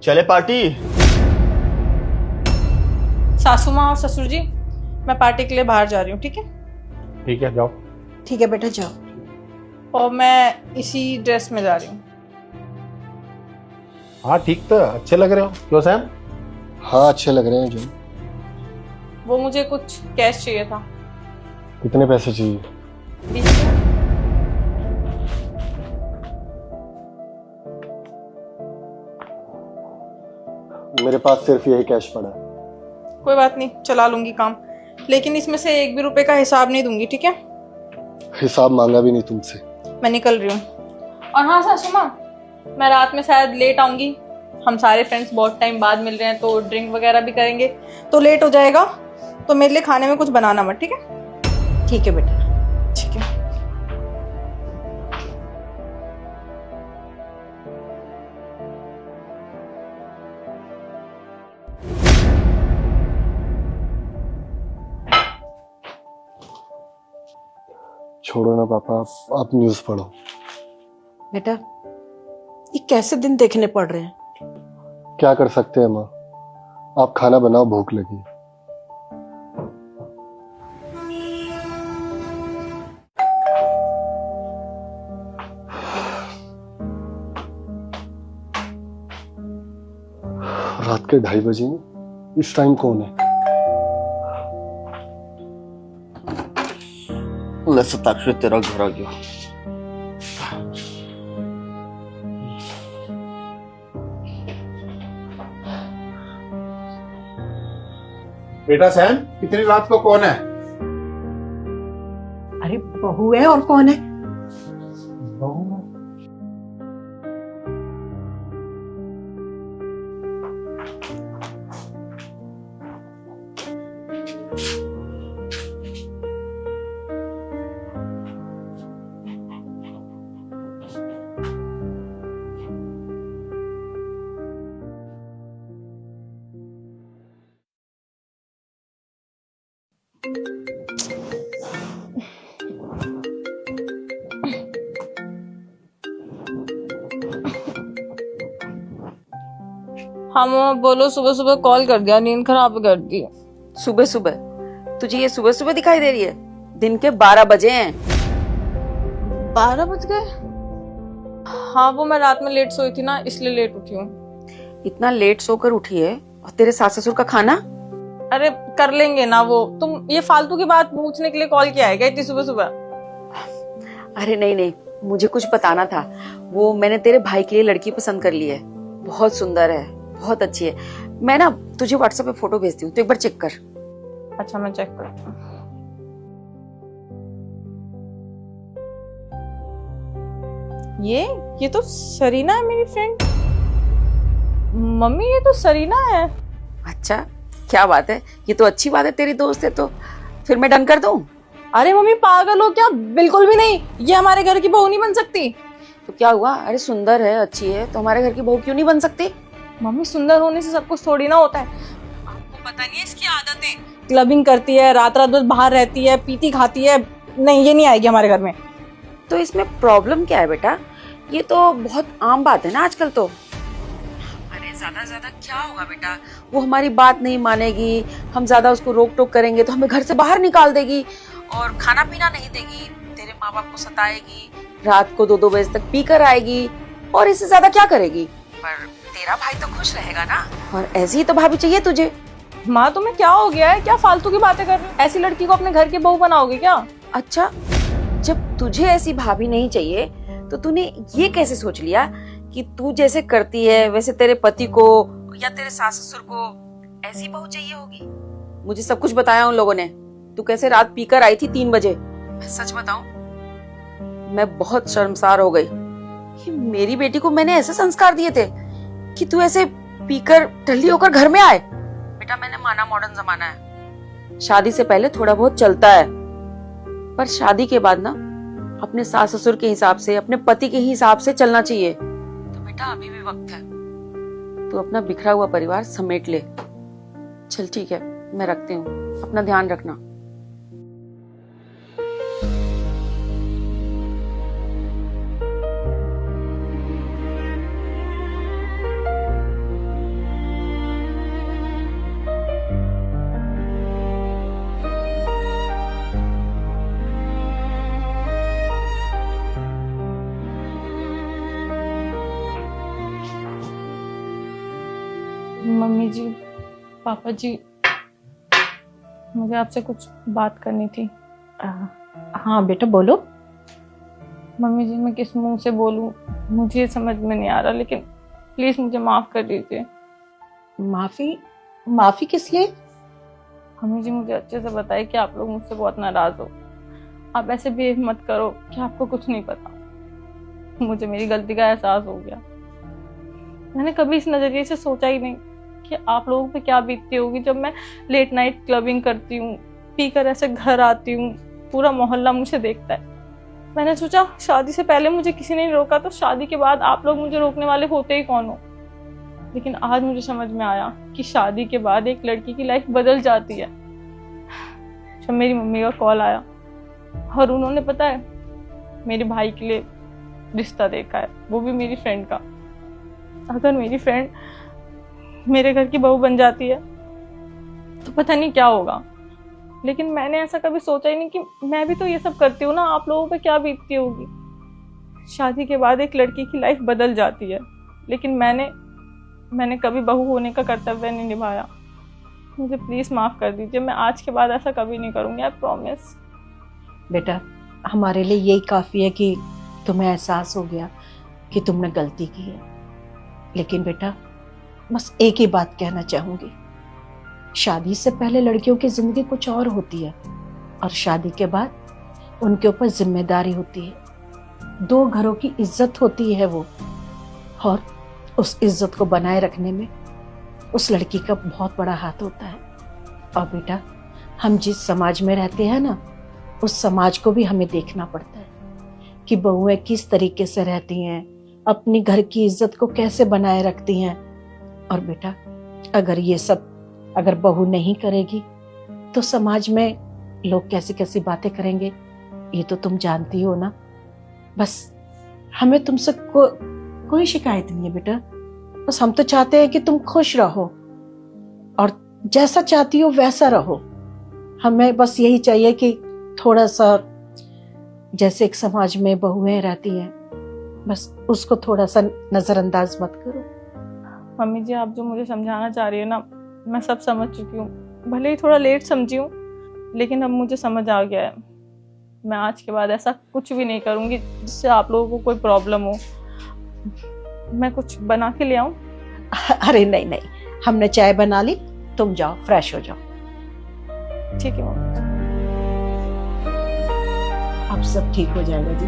चले पार्टी। सासू माँ और ससुर जी, मैं पार्टी के लिए बाहर जा रही हूँ, ठीक है? ठीक है, जाओ। ठीक है बेटा जाओ। और मैं इसी ड्रेस में जा रही हूँ। हाँ ठीक, तो अच्छे लग रहे हो। क्यों सैम? हाँ अच्छे लग रहे हैं जो। वो मुझे कुछ कैश चाहिए था। कितने पैसे चाहिए? 20। मेरे पास सिर्फ यही कैश पड़ा है। कोई बात नहीं, चला लूंगी काम, लेकिन इसमें से 1 भी रुपए का हिसाब नहीं दूंगी, ठीक है? हिसाब मांगा भी नहीं तुमसे। मैं निकल रही हूँ। और हाँ सासू माँ, मैं रात में शायद लेट आऊंगी। हम सारे फ्रेंड्स बहुत टाइम बाद मिल रहे हैं, तो ड्रिंक वगैरह भी करेंगे, तो लेट हो जाएगा। तो मेरे लिए खाने में कुछ बनाना मत, ठीक है? ठीक है बेटा। ठीक है। छोड़ो ना पापा, आप न्यूज़ पढ़ो। बेटा ये कैसे दिन देखने पड़ रहे हैं? क्या कर सकते हैं माँ, आप खाना बनाओ, भूख लगी है। रात के 2:30 बजे हैं, इस टाइम कौन है? ले सताक्षर, तेरा घर आ गया। बेटा सैम, इतनी रात को कौन है? अरे बहू है, और कौन है? हाँ मामा बोलो। सुबह सुबह कॉल कर दिया, नींद खराब कर दी। सुबह सुबह? तुझे ये सुबह सुबह दिखाई दे रही है? दिन के 12 बजे हैं। 12 बज गए? हाँ वो मैं रात में लेट सोई थी ना, इसलिए लेट उठी हूँ। इतना लेट सोकर उठी है, और तेरे सास ससुर का खाना? अरे कर लेंगे ना वो। तुम ये फालतू की बात पूछने के लिए कॉल किया है क्या इतनी सुबह सुबह? अरे नहीं नहीं, मुझे कुछ बताना था। वो मैंने तेरे भाई के लिए लड़की पसंद कर ली है, बहुत सुंदर है, बहुत अच्छी है। मैं ना तुझे व्हाट्सएप पे फोटो भेजती हूँ, तो एक बार चेक कर। अच्छा मैं चेक करती हूँ। ये तो सरीना है, मेरी फ्रेंड। मम्मी ये तो सरीना है। अच्छा, क्या बात है, ये तो अच्छी बात है, तेरी दोस्त है तो फिर मैं डन कर दूं? अरे मम्मी पागल हो क्या? बिल्कुल भी नहीं, ये हमारे घर की बहू नहीं बन सकती। तो क्या हुआ? अरे सुंदर है, अच्छी है, तो हमारे घर की बहू क्यों नहीं बन सकती? मम्मी सुंदर होने से सब कुछ थोड़ी ना होता है। आपको पता नहीं है इसकी आदतें। क्लबिंग करती है, रात रात बस बाहर रहती है, पीती खाती है। नहीं, ये नहीं आएगी हमारे घर में। तो इसमें प्रॉब्लम क्या है बेटा? ये तो बहुत आम बात है ना आजकल तो। अरे ज्यादा ज्यादा क्या होगा बेटा, वो हमारी बात नहीं मानेगी, हम ज्यादा उसको रोक टोक करेंगे तो हमें घर से बाहर निकाल देगी, और खाना पीना नहीं देगी, तेरे माँ बाप को सताएगी, रात को 2-2 बजे तक पी कर आएगी, और इससे ज्यादा क्या करेगी? पर तेरा भाई तो खुश रहेगा ना, और ऐसी ही तो भाभी चाहिए तुझे। माँ तुम्हें क्या हो गया है? क्या फालतू की बातें कर रही हो? ऐसी लड़की को अपने घर की बहू बनाओगे क्या? अच्छा, जब तुझे ऐसी भाभी नहीं चाहिए तो तूने ये कैसे सोच लिया कि तू जैसे करती है वैसे तेरे पति को या तेरे सास ससुर को ऐसी बहू चाहिए होगी? मुझे सब कुछ बताया उन लोगों ने। तू कैसे रात पीकर आई थी 3 बजे। मैं सच बताऊं, मैं बहुत शर्मसार हो गई कि मेरी बेटी को मैंने ऐसे संस्कार दिए थे कि तू ऐसे पीकर टल्ली होकर घर में आए। बेटा मैंने माना मॉडर्न जमाना है, शादी से पहले थोड़ा बहुत चलता है, पर शादी के बाद ना अपने सास ससुर के हिसाब से, अपने पति के हिसाब से चलना चाहिए। तो बेटा अभी भी वक्त है, तू अपना बिखरा हुआ परिवार समेट ले। चल ठीक है, मैं रखती हूँ, अपना ध्यान रखना। मम्मी जी, पापा जी, मुझे आपसे कुछ बात करनी थी। हाँ बेटा बोलो। मम्मी जी, मैं किस मुंह से बोलूं, मुझे समझ में नहीं आ रहा, लेकिन प्लीज मुझे माफ कर दीजिए। माफी? माफी किस लिए? मम्मी जी, मुझे अच्छे से बताइए कि आप लोग मुझसे बहुत नाराज हो। आप ऐसे बिहेव मत करो कि आपको कुछ नहीं पता। मुझे मेरी गलती का एहसास हो गया। मैंने कभी इस नजरिए से सोचा ही नहीं कि आप लोगों पे क्या बीतती होगी जब मैं लेट नाइट क्लबिंग करती हूँ, पीकर ऐसे घर आती हूँ, पूरा मोहल्ला मुझे देखता है। मैंने सोचा शादी से पहले मुझे किसी ने नहीं रोका, तो शादी के बाद आप लोग मुझे रोकने वाले होते ही कौन हो। लेकिन आज मुझे समझ में आया कि शादी के बाद एक लड़की की लाइफ बदल जाती है। जब मेरी मम्मी का कॉल आया और उन्होंने पता है मेरे भाई के लिए रिश्ता देखा है, वो भी मेरी फ्रेंड का। अगर मेरी फ्रेंड मेरे घर की बहू बन जाती है तो पता नहीं क्या होगा। लेकिन मैंने ऐसा कभी सोचा ही नहीं कि मैं भी तो ये सब करती हूँ ना, आप लोगों पे क्या बीतती होगी। शादी के बाद एक लड़की की लाइफ बदल जाती है, लेकिन मैंने कभी बहू होने का कर्तव्य नहीं निभाया। मुझे प्लीज माफ कर दीजिए, मैं आज के बाद ऐसा कभी नहीं करूंगी, आई प्रॉमिस। बेटा हमारे लिए यही काफी है कि तुम्हें एहसास हो गया कि तुमने गलती की है। लेकिन बेटा बस एक ही बात कहना चाहूंगी, शादी से पहले लड़कियों की जिंदगी कुछ और होती है और शादी के बाद उनके ऊपर जिम्मेदारी होती है। दो घरों की इज्जत होती है वो, और उस इज्जत को बनाए रखने में उस लड़की का बहुत बड़ा हाथ होता है। और बेटा हम जिस समाज में रहते हैं ना, उस समाज को भी हमें देखना पड़ता है कि बहुएं किस तरीके से रहती हैं, अपनी घर की इज्जत को कैसे बनाए रखती हैं। और बेटा अगर ये सब अगर बहू नहीं करेगी तो समाज में लोग कैसी कैसी बातें करेंगे, ये तो तुम जानती हो ना। बस हमें तुमसे कोई शिकायत नहीं है बेटा, बस हम तो चाहते हैं कि तुम खुश रहो और जैसा चाहती हो वैसा रहो। हमें बस यही चाहिए कि थोड़ा सा जैसे एक समाज में बहुएं रहती हैं, बस उसको थोड़ा सा नजरअंदाज मत करो। मम्मी जी, आप जो मुझे समझाना चाह रही है ना, मैं सब समझ चुकी हूँ। भले ही थोड़ा लेट समझी हूँ, लेकिन अब मुझे समझ आ गया है। मैं आज के बाद ऐसा कुछ भी नहीं करूँगी जिससे आप लोगों को कोई प्रॉब्लम हो। मैं कुछ बना के ले आऊँ? अरे नहीं नहीं, हमने चाय बना ली, तुम जाओ फ्रेश हो जाओ। ठीक है मम्मी। अब सब ठीक हो जाएगा जी।